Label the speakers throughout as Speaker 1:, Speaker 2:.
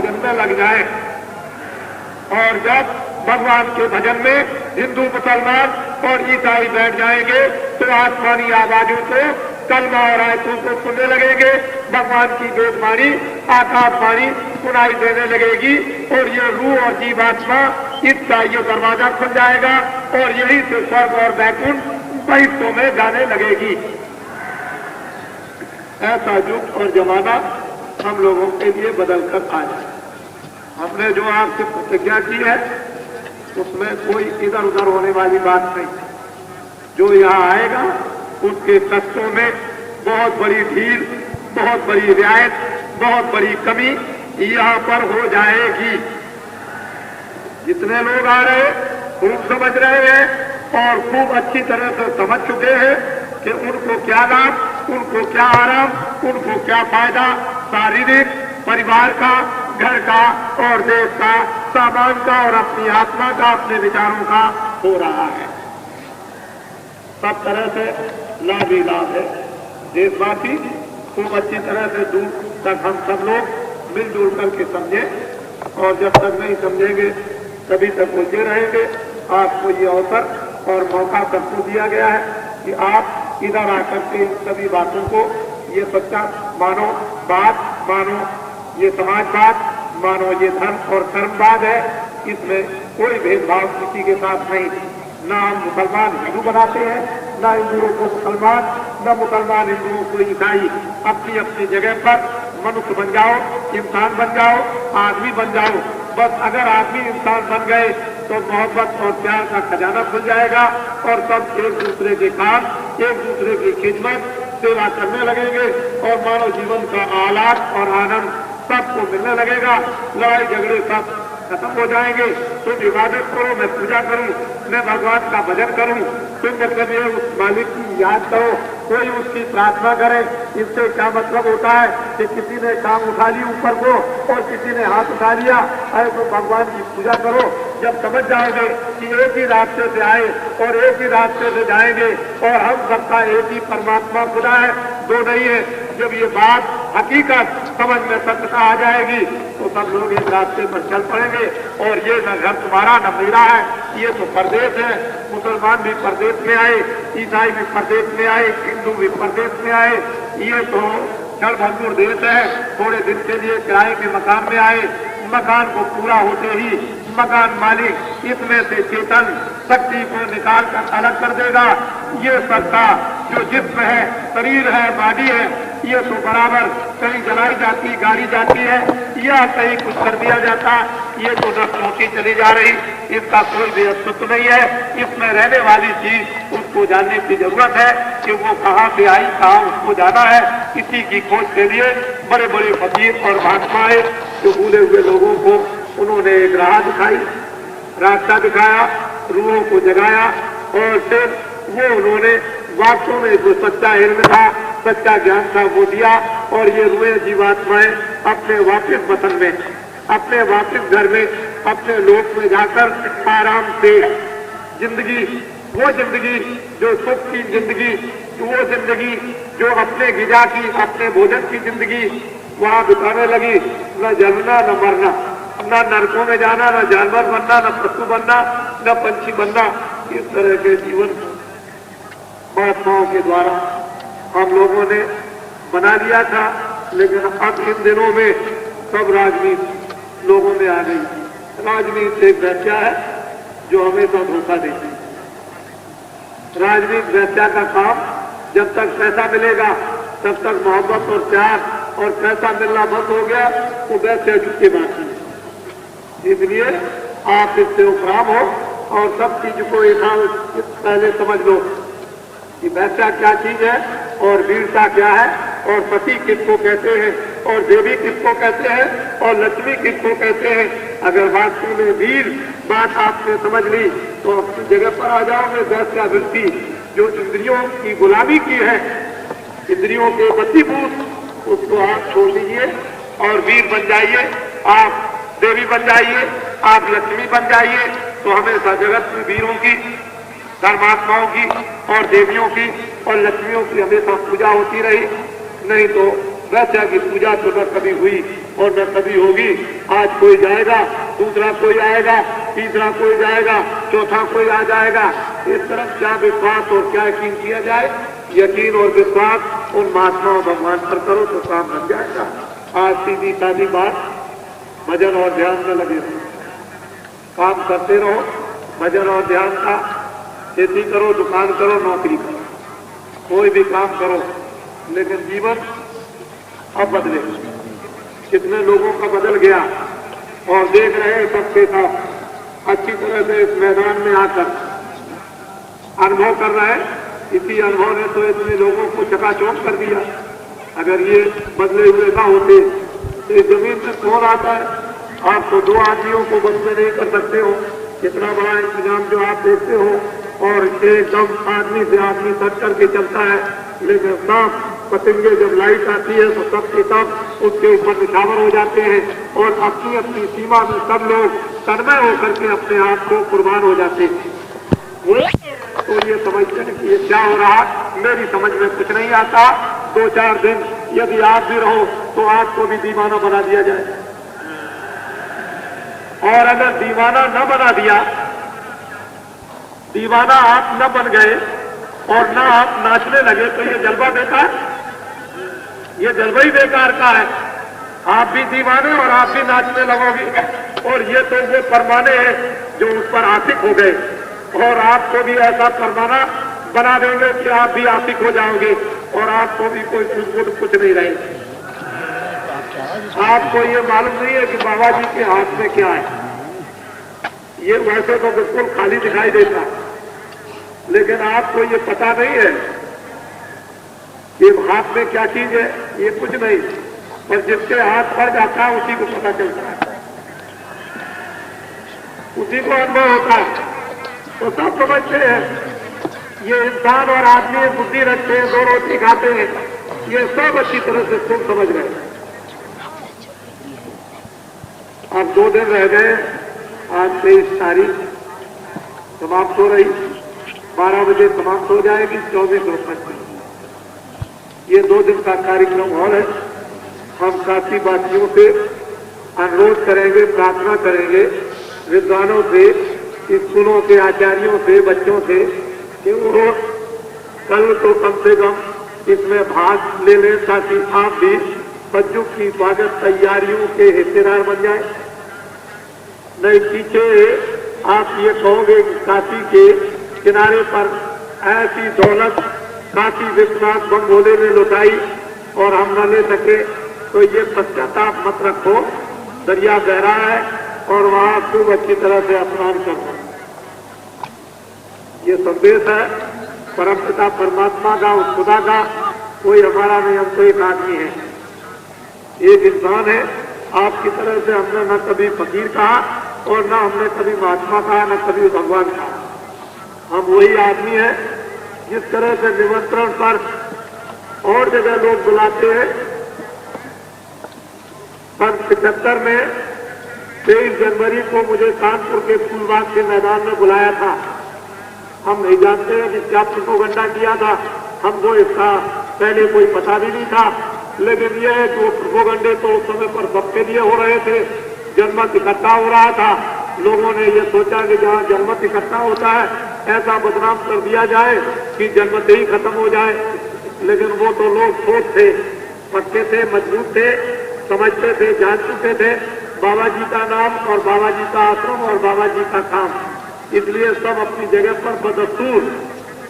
Speaker 1: भजन में लग जाए। और जब भगवान के भजन में हिंदू मुसलमान और ईसाई बैठ जाएंगे तो आसमानी आवाजों को, कलमा और आयतों को सुनने लगेंगे, भगवान की वेदवाणी, आकाशवाणी सुनाई देने लगेगी और ये रूह और जीवात्मा इसका ये दरवाजा खुल जाएगा और यही से स्वर्ग और वैकुंठ बहिष्ठों में जाने लगेगी। ऐसा युग और जमाना हम लोगों के लिए बदल कर आ जाए। हमने जो आपसे प्रतिज्ञा की है उसमें कोई इधर उधर होने वाली बात नहीं। जो यहाँ आएगा उसके कष्टों में बहुत बड़ी ढील, बहुत बड़ी रियायत, बहुत बड़ी कमी यहाँ पर हो जाएगी। जितने लोग आ रहे खूब समझ रहे हैं और खूब अच्छी तरह से समझ चुके हैं कि उनको क्या लाभ, उनको क्या आराम, उनको क्या फायदा शारीरिक, परिवार का, घर का और देश का, सामान का और अपनी आत्मा का, अपने विचारों का हो रहा है। सब तरह से लाभ ही लाभ है। देशवासी खूब अच्छी तरह से दूर तक हम सब लोग मिलजुल करके समझे और जब तक नहीं समझेंगे तभी तक बोलते रहेंगे। आपको ये अवसर और मौका सबको दिया गया है कि आप इधर आकर के इन सभी बातों को, ये सच्चा मानो, बात मानो, ये समाजवाद मानो, ये धर्म और कर्मवाद है, इसमें कोई भेदभाव किसी के साथ नहीं। न हम मुसलमान हिंदू बनाते हैं, न हिंदुओं को मुसलमान, न मुसलमान हिंदुओं को ईसाई। अपनी अपनी जगह पर मनुष्य बन जाओ, इंसान बन जाओ, आदमी बन जाओ। बस अगर आदमी इंसान बन गए तो मोहब्बत और प्यार का खजाना खुल जाएगा और सब एक दूसरे के काम, एक दूसरे की खिदमत, सेवा करने लगेंगे और मानव जीवन का आह्लाद और आनंद सबको मिलने लगेगा। लड़ाई झगड़े सब खत्म हो जाएंगे। तुम इबादत करो, मैं पूजा करूं, मैं भगवान का भजन करूं, तुम कभी उस मालिक की याद करो, कोई उसकी प्रार्थना करे। इससे क्या मतलब होता है कि किसी ने काम उठा ली ऊपर को और किसी ने हाथ उठा लिया, अरे तो भगवान की पूजा करो। जब समझ जाओगे कि एक ही रास्ते से आए और एक ही रास्ते से जाएंगे और हम सबका एक ही परमात्मा खुदा है, दो नहीं है, जब ये बात हकीकत समझ में सत्यता आ जाएगी तो सब लोग एक रास्ते पर चल पड़ेंगे। और ये न घर तुम्हारा न मेरा है, ये तो परदेश है। मुसलमान भी परदेश में आए, ईसाई भी परदेश में आए, हिंदू भी परदेश में आए। ये तो क्षण भंगुर देश है। थोड़े दिन के लिए किराए के मकान में आए, मकान को पूरा होते ही मकान मालिक इसमें से चेतन शक्ति को निकाल कर अलग कर देगा। ये सत्ता जो जिस्म है, शरीर है, बॉडी है, ये तो बराबर कहीं जलाई जाती, गाड़ी जाती है या कहीं कुछ कर दिया जाता, ये तो नष्ट होती चली जा रही, इसका कोई भी अस्तित्व नहीं है। इसमें रहने वाली चीज उसको जानने की जरूरत है कि वो कहाँ से आई, कहाँ उसको जाना है। इसी की खोज के लिए बड़े बड़े फकीर और महात्माएं जो भूले हुए लोगों को उन्होंने एक राह दिखाई, रास्ता दिखाया, रूहों को जगाया और फिर वो उन्होंने वास्तव में जो सच्चा इल्म था, सच्चा ज्ञान था वो दिया और ये रूहें जीवात्माएं अपने वापिस वतन में, अपने वापिस घर में, अपने लोक में जाकर आराम से जिंदगी, वो जिंदगी जो सुख की जिंदगी, वो जिंदगी जो अपने गिजा की, अपने भोजन की जिंदगी वहां बिताने लगी। न जलना न मरना, न नरकों में जाना, न जानवर बनना, न पशु बनना, न पंछी बनना। इस तरह के जीवन महात्माओं के द्वारा हम लोगों ने बना लिया था, लेकिन अब इन दिनों में सब राजनीति लोगों में आ गई। राजनीति एक वैश्या है जो हमेशा धोखा देती है। राजनीति वैश्या का काम, जब तक पैसा मिलेगा तब तक मोहब्बत और प्यार, और पैसा मिलना बंद हो गया तो वैश्या चुपके बाकी है। इसलिए आप इससे उपराम हो और सब चीज को एक पहले समझ लो कि वैश्या क्या चीज है और वीरता क्या है और पति किसको कहते हैं और देवी किसको कहते हैं और लक्ष्मी किसको कहते हैं। अगर वास्तव में वीर बात आपने समझ ली तो अपनी जगह पर आ जाओगे। वैश्या वृत्ति जो इंद्रियों की गुलामी की है, इंद्रियों के वशीभूत, उसको आप छोड़ दीजिए और वीर बन जाइए, आप देवी बन जाइए, आप लक्ष्मी बन जाइए। तो हमेशा जगत में वीरों की, धर्मात्माओं की और देवियों की और लक्ष्मियों की हमेशा पूजा होती रही। नहीं तो वैश्या की पूजा तो न कभी हुई और न कभी होगी। आज कोई जाएगा, दूसरा कोई आएगा, तीसरा कोई जाएगा, चौथा कोई आ जाएगा। इस तरफ क्या विश्वास और क्या यकीन किया जाए? यकीन और विश्वास उन महात्मा और भगवान पर करो तो काम बन जाएगा। आज सीधी सादी बात, भजन और ध्यान में लगे रहो, काम करते रहो, भजन और ध्यान का। खेती करो, दुकान करो, नौकरी करो, कोई भी काम करो, लेकिन जीवन अब बदले। कितने लोगों का बदल गया और देख रहे हैं सबके साथ अच्छी तरह से इस मैदान में आकर अनुभव कर रहे हैं। इसी अनुभव ने तो इतने लोगों को चकाचौंध कर दिया। अगर ये बदले हुए ना होते तो इस जमीन में कौन आता है? आप तो 2 आदमियों को बस में नहीं कर सकते हो, इतना बड़ा इंतजाम जो आप देखते हो, और एकदम आदमी से आदमी सट करके चलता है। लेकिन सांप पतंगे जब लाइट आती है तो सब के सब उसके ऊपर निछावर हो जाते हैं और अपनी अपनी सीमा में सब लोग तन्मय होकर के अपने आप को कुर्बान हो जाते हैं। तो ये समझते हैं कि ये क्या हो रहा, मेरी समझ में कुछ नहीं आता। 2-4 दिन यदि आप भी रहो तो आपको भी दीवाना बना दिया जाए, और अगर दीवाना न बना दिया, दीवाना आप न बन गए और न आप नाचने लगे तो ये जलवा बेकार, ये जलवा ही बेकार का है। आप भी दीवाने और आप भी नाचने लगोगे, और ये तो वो परमाने हैं जो उस पर आशिक हो गए, और आपको भी ऐसा परमाना बना देंगे कि आप भी आशिक हो जाओगे और आपको भी कोई कुछ नहीं रहेगा। आपको ये मालूम नहीं है कि बाबा जी के हाथ में क्या है। ये वैसे तो बिल्कुल खाली दिखाई देता, लेकिन आपको ये पता नहीं है कि हाथ में क्या चीज है। ये कुछ नहीं, पर जिसके हाथ पड़ जाता है उसी को पता चलता है, उसी को अनुभव होता है। तो सब समझते हैं ये इंसान और आदमी बुद्धि रखते हैं, 2 रोटी खाते हैं, ये सब अच्छी तरह से तुम समझ गए। अब 2 दिन रह गए, आज 23 तारीख समाप्त हो रही, 12 बजे समाप्त हो जाएगी, 24 और 25 ये 2 दिन का कार्यक्रम और है। हम काशी वासियों से अनुरोध करेंगे, प्रार्थना करेंगे, विद्वानों से, स्कूलों के आचार्यों से, बच्चों से, कि वो कल तो कम से कम इसमें भाग ले लें, ताकि आप भी बच्चों की स्वागत तैयारियों के हिस्सेदार बन जाए। नहीं पीछे आप ये कहोगे कि काशी के किनारे पर ऐसी दौलत काशी विश्वनाथ बंगोले ने लुटाई और हम न ले सके, तो ये पश्चाताप मत रखो। दरिया गहरा है और वहां खूब अच्छी तरह से स्नान करना। ये संदेश है परमपिता परमात्मा का, उस खुदा का। कोई हमारा नहीं, हम तो एक आदमी है, एक इंसान है। आपकी तरह से हमने न कभी फकीर कहा और न हमने कभी महात्मा कहा, न कभी भगवान कहा। हम वही आदमी है जिस तरह से निमंत्रण पर और जगह लोग बुलाते हैं। 75 में 23 जनवरी को मुझे कानपुर के फूलबाग के मैदान में बुलाया था। हम नहीं जानते हैं कि क्या प्रोपेगेंडा किया था, हमको इसका पहले कोई पता भी नहीं था। लेकिन यह है कि वो प्रोपेगेंडे तो उस समय पर सबके लिए हो रहे थे। जनमत इकट्ठा हो रहा था, लोगों ने ये सोचा कि जहाँ जनमत इकट्ठा होता है ऐसा बदनाम कर दिया जाए कि जनमत ही खत्म हो जाए। लेकिन वो तो लोग सोच थे, पक्के थे, मजबूत थे, समझते थे, जान चुके थे बाबा जी का नाम और बाबा जी का आश्रम और बाबा जी का काम। इसलिए सब अपनी जगह पर बदस्तूर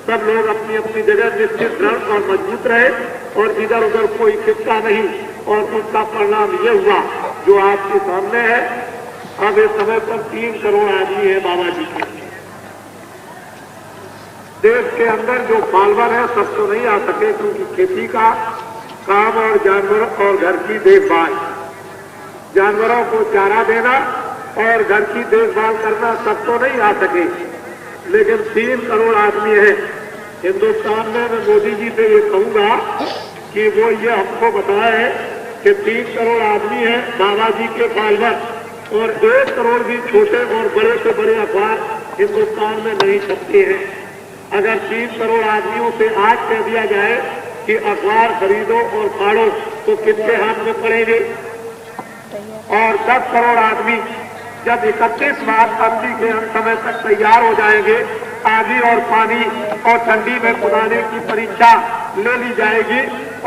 Speaker 1: सब लोग अपनी अपनी जगह निश्चित दृढ़ और मजबूत रहे और इधर उधर कोई खिसका नहीं। और उसका परिणाम ये हुआ जो आपके सामने है। अब इस समय पर 3 करोड़ आदमी है बाबा जी के। देश के अंदर जो पालवर है सब तो नहीं आ सके, क्योंकि खेती का काम और जानवर और घर की देखभाल, जानवरों को चारा देना और घर की देखभाल करना सब तो नहीं आ सके। लेकिन 3 करोड़ आदमी है हिंदुस्तान में। मैं मोदी जी से ये कहूंगा कि वो ये हमको बताए कि 3 करोड़ आदमी है बाबा जी के पालवर, और 1 करोड़ भी छोटे और बड़े से बड़े अखबार हिंदुस्तान में नहीं छपते हैं। अगर 3 करोड़ आदमियों से आज कह दिया जाए कि अखबार खरीदो और फाड़ो तो किसके हाथ में पड़ेंगे? और 10 करोड़ आदमी जब 31 मार्च अवधि के अंत समय तक तैयार हो जाएंगे, आगी और पानी और ठंडी में कुदाने की परीक्षा ले ली जाएगी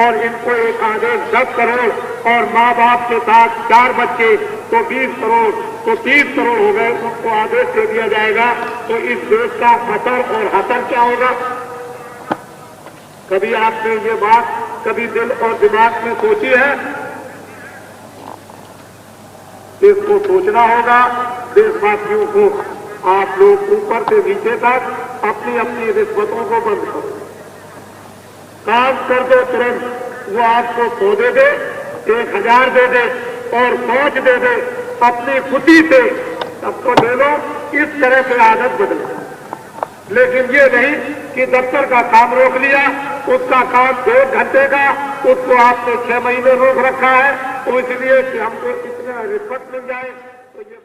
Speaker 1: और इनको एक आदेश 10 करोड़ और माँ बाप के साथ 4 बच्चे तो 20 करोड़ तो 30 करोड़ हो गए, उनको आदेश दे दिया जाएगा। तो इस देश का खतर और हतर क्या होगा? कभी आपने ये बात कभी दिल और दिमाग में सोची है? इसको सोचना होगा। देशवासियों को आप लोग ऊपर से नीचे तक अपनी अपनी रिश्वतों को बंद करो, काम कर दो तुरंत। वो आपको 100 दे दे, 1000 दे दे और 5 दे दे, अपनी खुशी से सबको दे लो। इस तरह से आदत बदलो, लेकिन ये नहीं कि दफ्तर का काम रोक लिया, उसका काम 2 घंटे का, उसको आपने 6 महीने रोक रखा है, तो इसलिए कि हमको इतना रिश्वत मिल जाए। तो ये